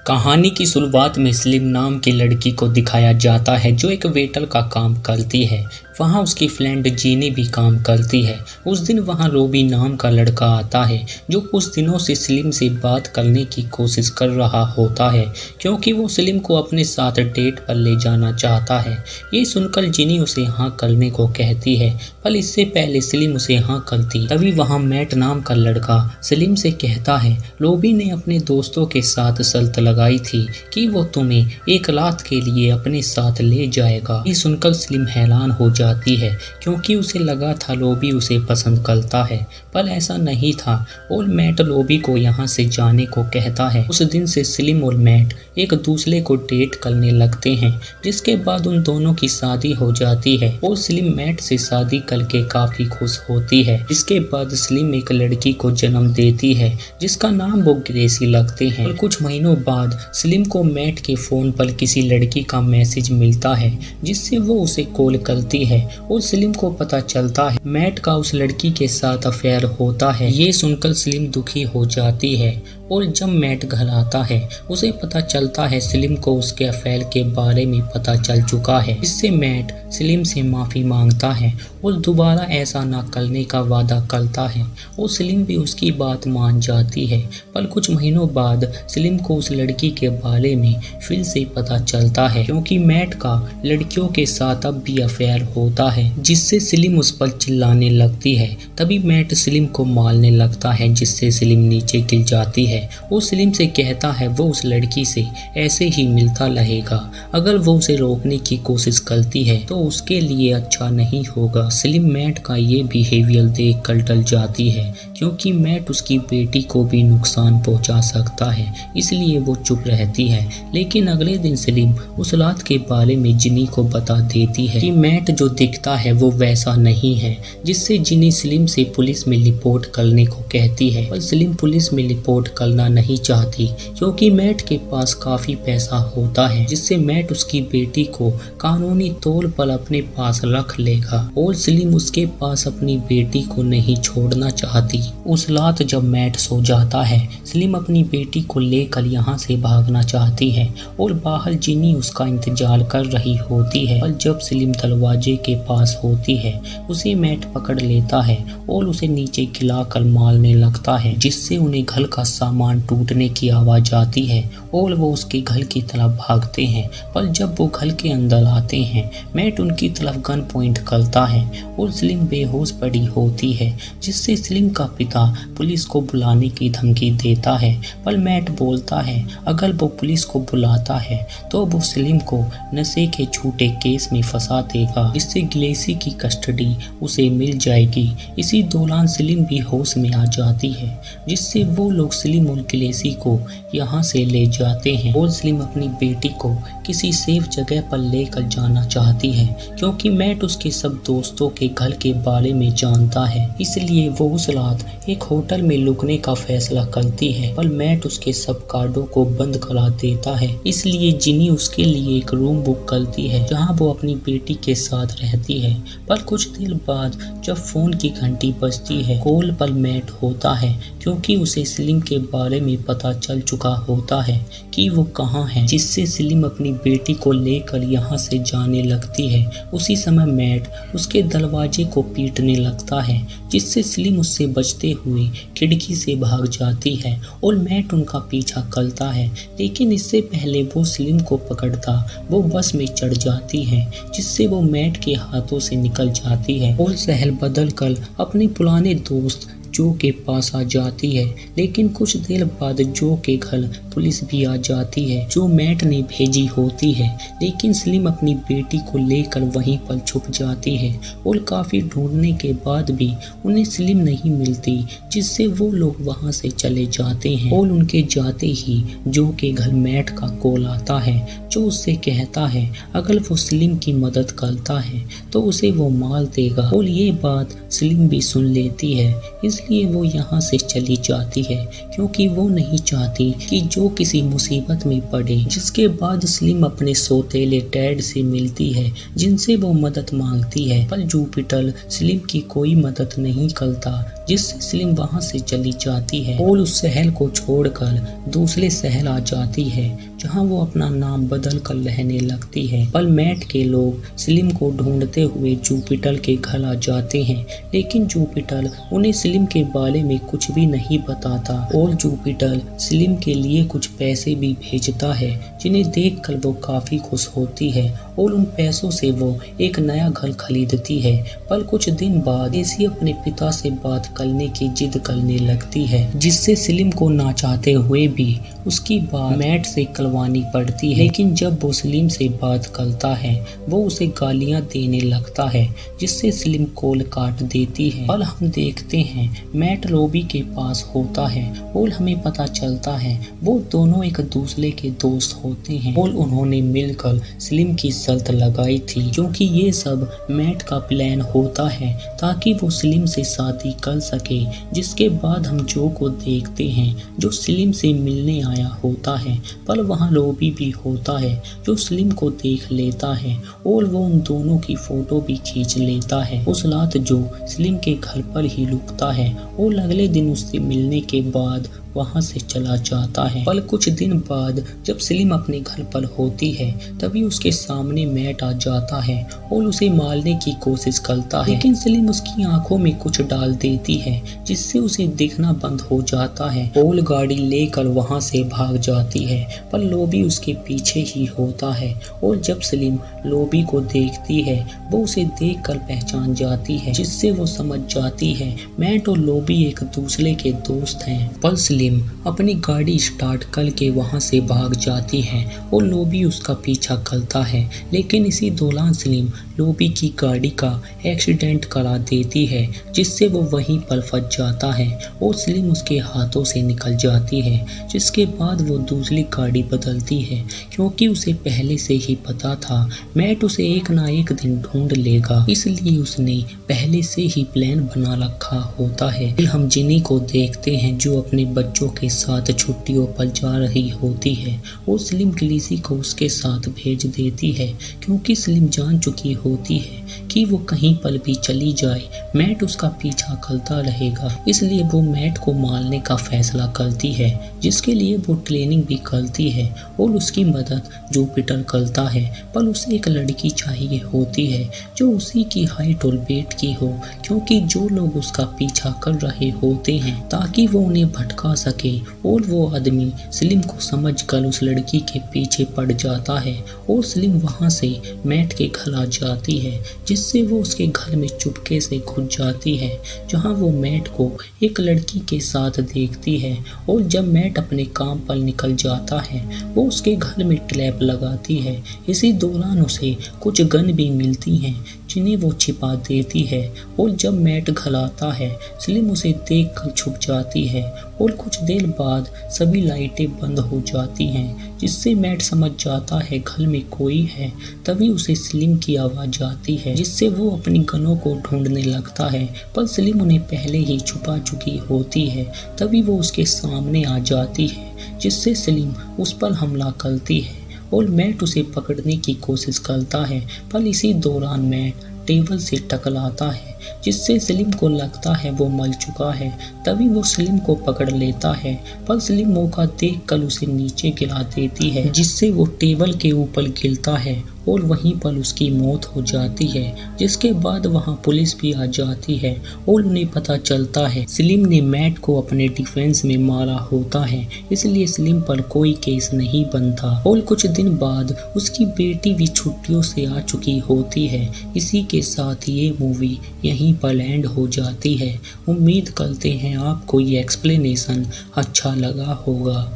कहानी की शुरुआत में स्लिम नाम की लड़की को दिखाया जाता है जो एक वेटर का काम करती है। वहाँ उसकी फ्रेंड जीनी भी काम करती है। उस दिन वहाँ रोबी नाम का लड़का आता है जो कुछ दिनों से स्लिम से बात करने की कोशिश कर रहा होता है क्योंकि वो स्लिम को अपने साथ डेट पर ले जाना चाहता है। ये सुनकर जीनी उसे हाँ करने को कहती है, पर इससे पहले स्लिम उसे हाँ करती। तभी वहाँ मैट नाम का लड़का स्लिम से कहता है, रोबी ने अपने दोस्तों के साथ शर्त लगाई थी कि वो तुम्हें एक रात के लिए अपने साथ ले जाएगा। ये सुनकर स्लिम हैरान हो जाती है क्योंकि उसे लगा था रोबी उसे पसंद करता है, पर ऐसा नहीं था और मैट रोबी को यहाँ से जाने को कहता है। उस दिन से स्लिम और मैट एक दूसरे को डेट करने लगते हैं, जिसके बाद उन दोनों की शादी हो जाती है और स्लिम मैट से शादी करके काफी खुश होती है। इसके बाद स्लिम एक लड़की को जन्म देती है जिसका नाम वो ग्रेसी रखते हैं। और कुछ महीनों बाद स्लिम को मैट के फोन पर किसी लड़की का मैसेज मिलता है जिससे वो उसे कॉल करती है और स्लिम को पता चलता है मैट का उस लड़की के साथ अफेयर होता है। ये सुनकर स्लिम दुखी हो जाती है और जब मैट घर आता है उसे पता चलता है स्लिम को उसके अफेयर के बारे में पता चल चुका है। इससे मैट स्लिम से माफी मांगता है और दोबारा ऐसा न करने का वादा करता है और स्लिम भी उसकी बात मान जाती है। पर कुछ महीनों बाद स्लिम को उस लड़की के बारे में फिर से पता चलता है क्योंकि मैट का लड़कियों के साथ अब भी अफेयर होता है, जिससे स्लिम उस पर चिल्लाने लगती है। तभी मैट स्लिम को मारने लगता है जिससे स्लिम नीचे गिर जाती है। वो स्लिम से कहता है वो उस लड़की से ऐसे ही मिलता रहेगा, अगर वो उसे रोकने की कोशिश करती है तो उसके लिए अच्छा नहीं होगा। स्लिम मैट का ये बिहेवियर देख कर डर जाती है क्योंकि मैट उसकी बेटी को भी नुकसान पहुंचा सकता है, इसलिए वो चुप रहती है। लेकिन अगले दिन स्लिम उस रात के बारे में जिनी को बता देती है कि मैट जो दिखता है वो वैसा नहीं है, जिससे जिनी स्लिम से पुलिस में रिपोर्ट करने को कहती है। पर स्लिम पुलिस में रिपोर्ट करना नहीं चाहती क्योंकि मैट के पास काफी पैसा होता है, जिससे मैट उसकी बेटी को कानूनी तौर पर अपने पास रख लेगा और स्लिम उसके पास अपनी बेटी को नहीं छोड़ना चाहती। उस रात जब मैट सो जाता है स्लिम अपनी बेटी को लेकर यहाँ से भागना चाहती है और बाहर जिनी उसका इंतजार कर रही होती है। पर जब स्लिम दरवाजे के पास होती है उसे मैट पकड़ लेता है और उसे नीचे गिराकर मारने लगता है, जिससे उन्हें घर का सामान टूटने की आवाज आती है और वो उसके घर की तरफ भागते हैं। पर जब वो घर के अंदर आते हैं मैट उनकी तरफ गन पॉइंट करता है और स्लिम बेहोश पड़ी होती है, जिससे स्लिम का पिता पुलिस को बुलाने की धमकी देता है। पर मैट बोलता है अगर वो पुलिस को बुलाता है तो वो स्लिम को नशे के झूठे केस में फंसा देगा, जिससे ग्रेसी की कस्टडी उसे मिल जाएगी। इसी दौरान स्लिम भी होश में आ जाती है, जिससे वो लोग स्लिम और ग्रेसी को यहाँ से ले जाते हैं और स्लिम अपनी बेटी को किसी सेफ जगह पर लेकर जाना चाहती है क्योंकि मैट उसके सब दोस्तों के घर के बारे में जानता है, इसलिए वो उस रात एक होटल में रुकने का फैसला करती है। पर मैट उसके सब कार्डों को बंद करा देता है, इसलिए जिनी उसके लिए एक रूम बुक करती है जहाँ वो अपनी बेटी के साथ रहती है। पर कुछ देर बाद जब फोन की घंटी बजती है कॉल पर मैट होता है क्योंकि उसे स्लिम के बारे में पता चल चुका होता है कि वो कहाँ है, जिससे स्लिम अपनी बेटी को लेकर यहाँ से जाने लगती है। उसी समय मैट उसके दरवाजे को पीटने लगता है, जिससे स्लिम उससे बचते हुए खिड़की से भाग जाती है और मैट उनका पीछा करता है। लेकिन इससे पहले वो स्लिम को पकड़ता वो बस में चढ़ जाती है, जिससे वो मैट के हाथों से निकल जाती है और शहर बदल कर अपने पुराने दोस्त जो के पास आ जाती है। लेकिन कुछ देर बाद जो के घर पुलिस भी आ जाती है जो मैट ने भेजी होती है, लेकिन स्लिम अपनी बेटी को लेकर वहीं पर छुप जाती है और काफी ढूंढने के बाद भी उन्हें स्लिम नहीं मिलती, जिससे वो लोग वहां से चले जाते हैं। और उनके जाते ही जो के घर मैट का कॉल आता है जो उससे कहता है अगर वो स्लिम की मदद करता है तो उसे वो मार देगा और ये बात स्लिम भी सुन लेती है। इस इसलिए वो यहाँ से चली जाती है क्योंकि वो नहीं चाहती कि जो किसी मुसीबत में पड़े। जिसके बाद स्लिम अपने सौतेले डैड से मिलती है जिनसे वो मदद मांगती है, पर जुपिटर स्लिम की कोई मदद नहीं करता, जिससे स्लिम वहाँ से चली जाती है और उस शहर को छोड़कर दूसरे शहर आ जाती है जहाँ वो अपना नाम बदल कर रहने लगती है। पर मैट के लोग स्लिम को ढूंढते हुए जुपिटर के घर आ जाते हैं, लेकिन जुपिटर उन्हें स्लिम के बारे में कुछ भी नहीं बताता और जुपिटर स्लिम के लिए कुछ पैसे भी भेजता है जिन्हें देखकर वो काफी खुश होती है और उन पैसों से वो एक नया घर खरीदती है। पर कुछ दिन बाद ऐसी अपने पिता से बात करने की जिद करने लगती है, जिससे स्लिम को ना चाहते हुए भी उसकी बात मैट से करवानी पड़ती है। लेकिन जब वो स्लिम से बात करता है वो उसे गालियां देने लगता है, जिससे स्लिम कॉल काट देती है। और हम देखते हैं मैट रोबी के पास होता है और हमें पता चलता है वो दोनों एक दूसरे के दोस्त होते हैं और उन्होंने मिलकर स्लिम की शर्त लगाई थी, क्योंकि ये सब मैट का प्लान होता है ताकि वो स्लिम से शादी कर सके। जिसके बाद हम जो को देखते हैं जो स्लिम से मिलने आया होता है, पर वहाँ रोबी भी होता है जो स्लिम को देख लेता है और वो उन दोनों की फोटो भी खींच लेता है। उस रात जो स्लिम के घर पर ही रुकता है और अगले दिन उससे मिलने के बाद वहाँ से चला जाता है। पर कुछ दिन बाद जब स्लिम अपने घर पर होती है तभी उसके सामने मैट आ जाता है और उसे मारने की कोशिश करता है, लेकिन स्लिम उसकी आंखों में कुछ डाल देती है जिससे उसे दिखना बंद हो जाता है और गाड़ी लेकर वहाँ से भाग जाती है। पर लोबी उसके पीछे ही होता है और जब स्लिम लोबी को देखती है वो उसे देखकर पहचान जाती है, जिससे वो समझ जाती है मैट और लोबी एक दूसरे के दोस्त हैं। पर स्लिम अपनी गाड़ी स्टार्ट करके वहां से भाग जाती है और लोबी उसका पीछा करता है, लेकिन इसी दौरान स्लिम लोबी की गाड़ी का एक्सीडेंट करा देती है, जिससे वो वहीं पर फंस जाता है और स्लिम उसके हाथों से निकल जाती है। जिसके बाद वो दूसरी गाड़ी बदलती है क्योंकि उसे पहले से ही पता था मैट उसे एक ना एक दिन ढूंढ लेगा, इसलिए उसने पहले से ही प्लान बना रखा होता है। फिर हम जिनी को देखते हैं जो अपने बच्चों के साथ छुट्टियों पर जा रही होती है और स्लिम क्लीसी को उसके साथ भेज देती है, क्योंकि स्लिम जान चुकी होती है कि वो कहीं पर भी चली जाए मैट उसका पीछा करता रहेगा, इसलिए वो मैट को मारने का फैसला करती है, जिसके लिए वो ट्रेनिंग भी करती है और उसकी मदद जुपिटर करता है। पर उसे एक लड़की चाहिए होती है जो उसी की हाइट और वेट की हो, क्योंकि जो लोग उसका पीछा कर रहे होते हैं ताकि वो उन्हें भटका सके। और वो आदमी स्लिम को समझकर उस लड़की के पीछे पड़ जाता है और स्लिम वहां से मैट के घर आ जाती है, जिससे वो उसके घर में चुपके से घुस जाती है, जहां वो मैट को एक लड़की के साथ देखती है। और जब मैट अपने काम पर निकल जाता है वो उसके घर में ट्रैप लगाती है। इसी दौरान उसे कुछ गन भी मिलती हैं जिन्हें वो छिपा देती है और जब मैट घर आता है स्लिम उसे देखकर छुप जाती है और कुछ देर बाद सभी लाइटें बंद हो जाती हैं, जिससे मैट समझ जाता है घर में कोई है। तभी उसे स्लिम की आवाज आती है, जिससे वो अपनी गनों को ढूंढने लगता है, पर स्लिम उन्हें पहले ही छुपा चुकी होती है। तभी वो उसके सामने आ जाती है, जिससे स्लिम उस पर हमला करती है और मैट उसे पकड़ने की कोशिश करता है। पर इसी दौरान मैट टेबल से टकराता है, जिससे स्लिम को लगता है वो मर चुका है। तभी वो स्लिम को पकड़ लेता है, पर स्लिम मौका देखकर उसे नीचे गिरा देती है, जिससे वो टेबल के ऊपर गिरता है और वहीं पर उसकी मौत हो जाती है। जिसके बाद वहां पुलिस भी आ जाती है और उन्हें पता चलता है स्लिम ने मैट को अपने डिफेंस में मारा होता है, इसलिए स्लिम पर कोई केस नहीं बनता। और कुछ दिन बाद उसकी बेटी भी छुट्टियों से आ चुकी होती है। इसी के साथ ये मूवी यहीं पर एंड हो जाती है। उम्मीद करते हैं आपको ये एक्सप्लेनेशन अच्छा लगा होगा।